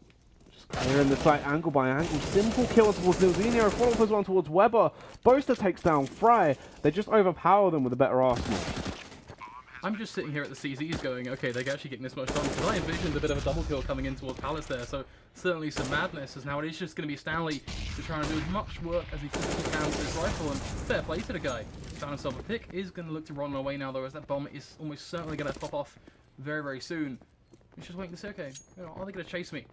Just clearing the site angle by angle. Simple kill towards Nildinho. Follow-up as one towards Weber. Boaster takes down Fry. They just overpower them with a better arsenal. I'm just sitting here at the CZs going, okay, they're actually getting this much done, because I envisioned a bit of a double kill coming in towards Palace there, so certainly some madness, as now it is just going to be Stanley to try and do as much work as he physically can with his rifle, and fair play to the guy. He found himself a pick, is going to look to run away now though, as that bomb is almost certainly going to pop off very, very soon. He's just waiting to say, okay, you know, are they going to chase me?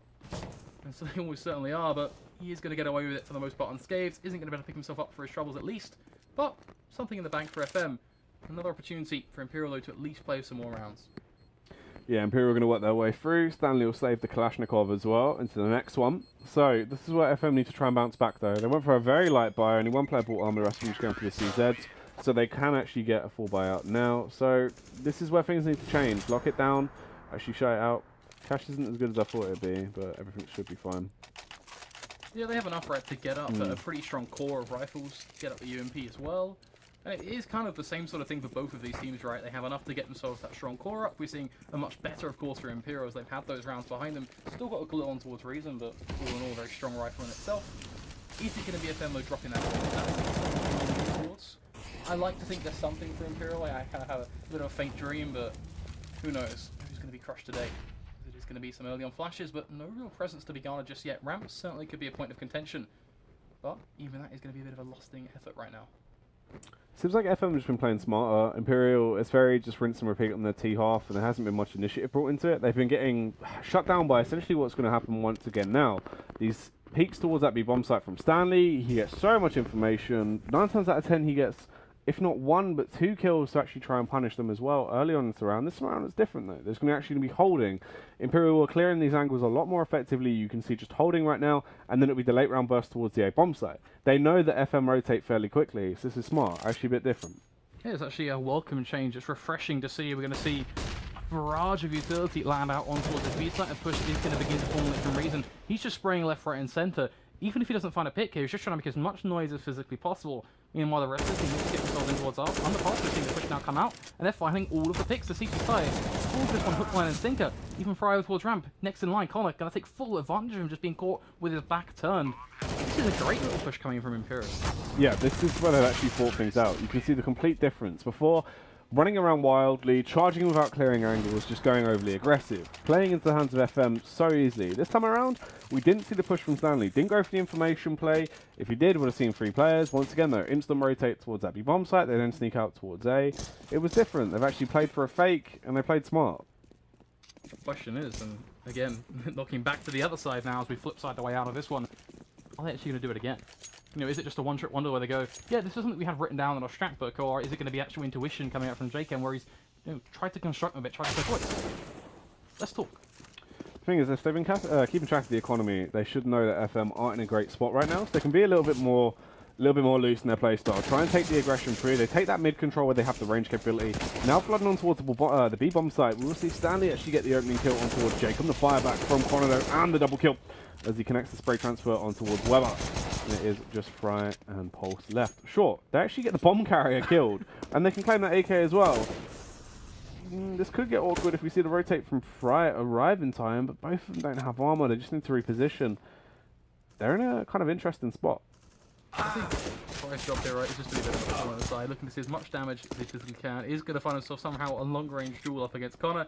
And so they almost certainly are, but he is going to get away with it for the most part unscathed, isn't going to be able to pick himself up for his troubles at least, but something in the bank for FM. Another opportunity for Imperial, though, to at least play some more rounds. Yeah, Imperial are going to work their way through. Stanley will save the Kalashnikov as well into the next one. So this is where FM need to try and bounce back, though. They went for a very light buy. Only one player bought armor, the rest of them just going for the CZs. So they can actually get a full buyout now. So this is where things need to change. Lock it down. Actually shut it out. Cash isn't as good as I thought it'd be, but everything should be fine. Yeah, they have enough red to get up a pretty strong core of rifles, get up the UMP as well. And it is kind of the same sort of thing for both of these teams, right? They have enough to get themselves that strong core up. We're seeing a much better, of course, for Imperial as they've had those rounds behind them. Still got a glue on towards Reason, but all in all, a very strong rifle in itself. Is it going to be FMO dropping that one? I like to think there's something for Imperial. I kind of have a bit of a faint dream, but who knows? Who's going to be crushed today? It is going to be some early on flashes, but no real presence to be garnered just yet. Ramp certainly could be a point of contention, but even that is going to be a bit of a lusting effort right now. Seems like FM has been playing smarter. Imperial is very just rinse and repeat on their T half, and there hasn't been much initiative brought into it. They've been getting shut down by essentially what's going to happen once again now. These peeks towards that B bomb site from Stanley, he gets so much information. 9 times out of 10 he gets, if not 1 but 2 kills to actually try and punish them as well early on in this round. This round is different though. There's going to actually be holding. Imperial are clearing these angles a lot more effectively. You can see just holding right now, and then it'll be the late round burst towards the A bomb site. They know that FM rotate fairly quickly, so this is smart, actually a bit different. Yeah, it's actually a welcome change. It's refreshing to see. We're going to see a barrage of utility land out on towards the B site, and push is going to begin to form from Reason. He's just spraying left, right, and centre. Even if he doesn't find a pick here, he's just trying to make as much noise as physically possible. Meanwhile, the rest of the team will get themselves in towards up. Underpass, we're seeing the push now come out, and they're finding all of the picks. The CT side, all of this one hook, line, and sinker. Even Fryer towards ramp. Next in line, Connor going to take full advantage of him just being caught with his back turned. This is a great little push coming from Imperial. Yeah, this is where they've actually fought things out. You can see the complete difference. Before, running around wildly, charging without clearing angles, just going overly aggressive. Playing into the hands of FM so easily. This time around, we didn't see the push from Stanley. Didn't go for the information play. If he did, would have seen 3 players. Once again, though, instant rotate towards that B bomb site. They then sneak out towards A. It was different. They've actually played for a fake, and they played smart. The question is, and again, looking back to the other side now as we flip side the way out of this one, are they actually going to do it again? You know, is it just a one-trick wonder where they go, yeah, this isn't that we have written down in our strat book, or is it going to be actual intuition coming out from JKM where he's, you know, tried to construct a bit, tried to play voice? Let's talk. The thing is, if they've been keeping track of the economy, they should know that FM aren't in a great spot right now, so they can be a little bit more loose in their play style. Try and take the aggression free. They take that mid control where they have the range capability. Now flooding on towards the B bomb site. We will see Stanley actually get the opening kill on towards Jacob. The fire back from Coronado and the double kill as he connects the spray transfer on towards Weber. And it is just Fry and Pulse left. Sure, they actually get the bomb carrier killed, and they can claim that AK as well. This could get awkward if we see the rotate from Fry arrive in time, but both of them don't have armor. They just need to reposition. They're in a kind of interesting spot. I think Fry's job here, right, is just to be a bit of a on the side, looking to see as much damage as he physically can. He's going to find himself somehow a long-range duel up against Connor.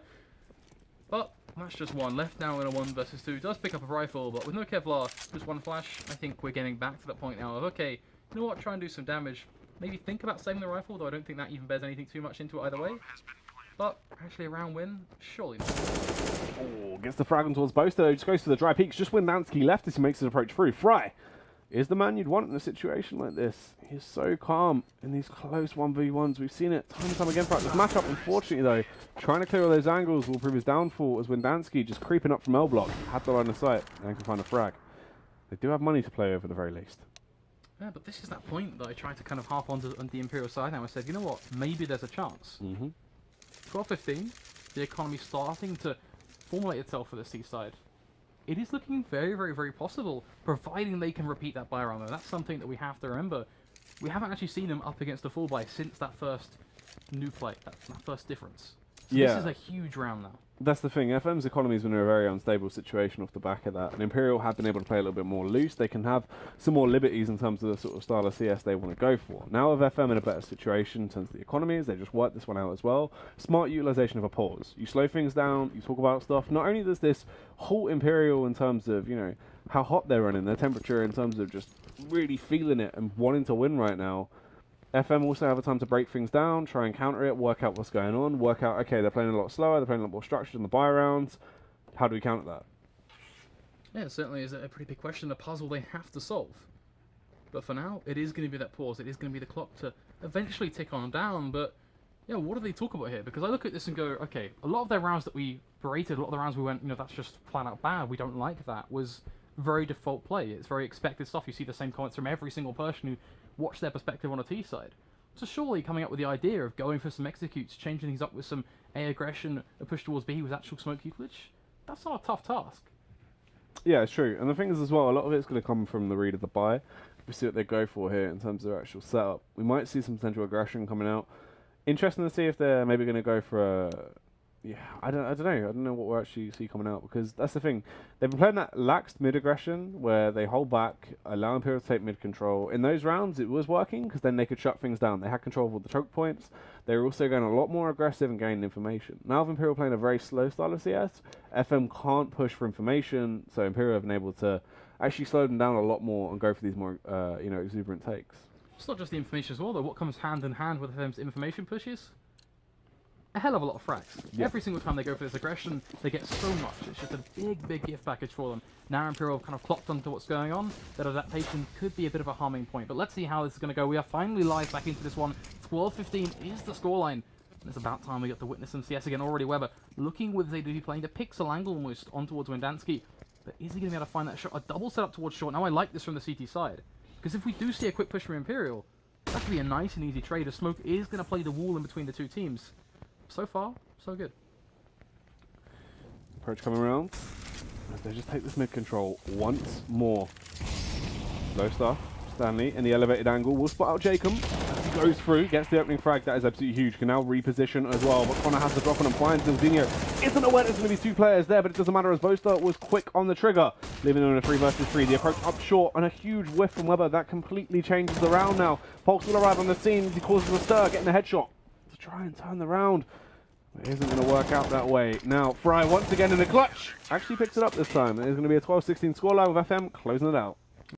But that's just one. Left now in a 1 versus 2. Does pick up a rifle, but with no Kevlar, just 1 flash. I think we're getting back to that point now of, okay, you know what, try and do some damage. Maybe think about saving the rifle, though I don't think that even bears anything too much into it either way. But actually a round win, surely not. Oh, gets the frag on towards Boaster, just goes for the dry peaks. Just when Dansky left as he makes his approach through. Fry is the man you'd want in a situation like this. He's so calm in these close 1v1s. We've seen it time and time again throughout this matchup. Unfortunately, though, trying to clear all those angles will prove his downfall as Windansky just creeping up from L block, had the line of sight, and can find a frag. They do have money to play over at the very least. Yeah, but this is that point that I tried to kind of harp on the Imperial side now. I said, you know what, maybe there's a chance. 12-15, the economy starting to formulate itself for the seaside. It is looking very, very, very possible, providing they can repeat that buy round though. That's something that we have to remember. We haven't actually seen them up against a full buy since that first new play, that first difference. So Yeah. this is a huge round now. That's the thing. FM's economy's been in a very unstable situation off the back of that. And Imperial have been able to play a little bit more loose. They can have some more liberties in terms of the sort of style of CS they want to go for. Now with FM in a better situation in terms of the economies, they just work this one out as well. Smart utilization of a pause. You slow things down, you talk about stuff. Not only does this halt Imperial in terms of, you know, how hot they're running, their temperature in terms of just really feeling it and wanting to win right now. FM also have a time to break things down, try and counter it, work out what's going on, work out, okay, they're playing a lot slower, they're playing a lot more structured in the buy rounds. How do we counter that? Yeah, it certainly is a pretty big question, a puzzle they have to solve. But for now, it is going to be that pause, it is going to be the clock to eventually tick on down, but Yeah, what do they talk about here? Because I look at this and go, okay, a lot of their rounds that we berated, a lot of the rounds we went, that's just flat out bad, we don't like that, was very default play. It's very expected stuff. You see the same comments from every single person who watched their perspective on a T side. So surely coming up with the idea of going for some executes, changing things up with some A aggression, a push towards B with actual smoke usage, that's not a tough task. Yeah, it's true. And the thing is as well, a lot of it's going to come from the read of the buy. We see what they go for here in terms of their actual setup. We might see some potential aggression coming out. Interesting to see if they're maybe going to go for a... Yeah, I don't know. I don't know what we'll actually see coming out, because that's the thing. They've been playing that laxed mid aggression where they hold back, allow Imperial to take mid control. In those rounds, it was working because then they could shut things down. They had control of all the choke points. They were also going a lot more aggressive and gaining information. Now with Imperial playing a very slow style of CS, FM can't push for information, so Imperial have been able to actually slow them down a lot more and go for these more, exuberant takes. It's not just the information as well, though. What comes hand in hand with FM's information pushes? A hell of a lot of frags. Yeah. Every single time they go for this aggression, they get so much. It's just a big, big gift package for them. Now Imperial have kind of clocked onto what's going on. That adaptation could be a bit of a harming point. But let's see how this is going to go. We are finally live back into this one. 12-15 is the scoreline. And it's about time we get to witness some CS again. Already Weber looking with ZD playing the pixel angle almost on towards Wendansky. But is he going to be able to find that shot? A double setup towards short. Now I like this from the CT side. Because if we do see a quick push from Imperial, that could be a nice and easy trade. A smoke is going to play the wall in between the two teams. So far, so good. Approach coming around. As they just take this mid control once more. Low stuff. Stanley in the elevated angle will spot out Jacob. As he goes through, gets the opening frag. That is absolutely huge. Can now reposition as well. But Connor has the drop on and finds Zildinho. Isn't aware there's going to be two players there, but it doesn't matter as Boaster was quick on the trigger. Leaving them in a 3 versus 3. The approach up short and a huge whiff from Weber. That completely changes the round now. Pulse will arrive on the scene. He causes a stir, getting the headshot to try and turn the round. It isn't going to work out that way. Now, Fry once again in the clutch. Actually picks it up this time. It is going to be a 12-16 scoreline with FM closing it out.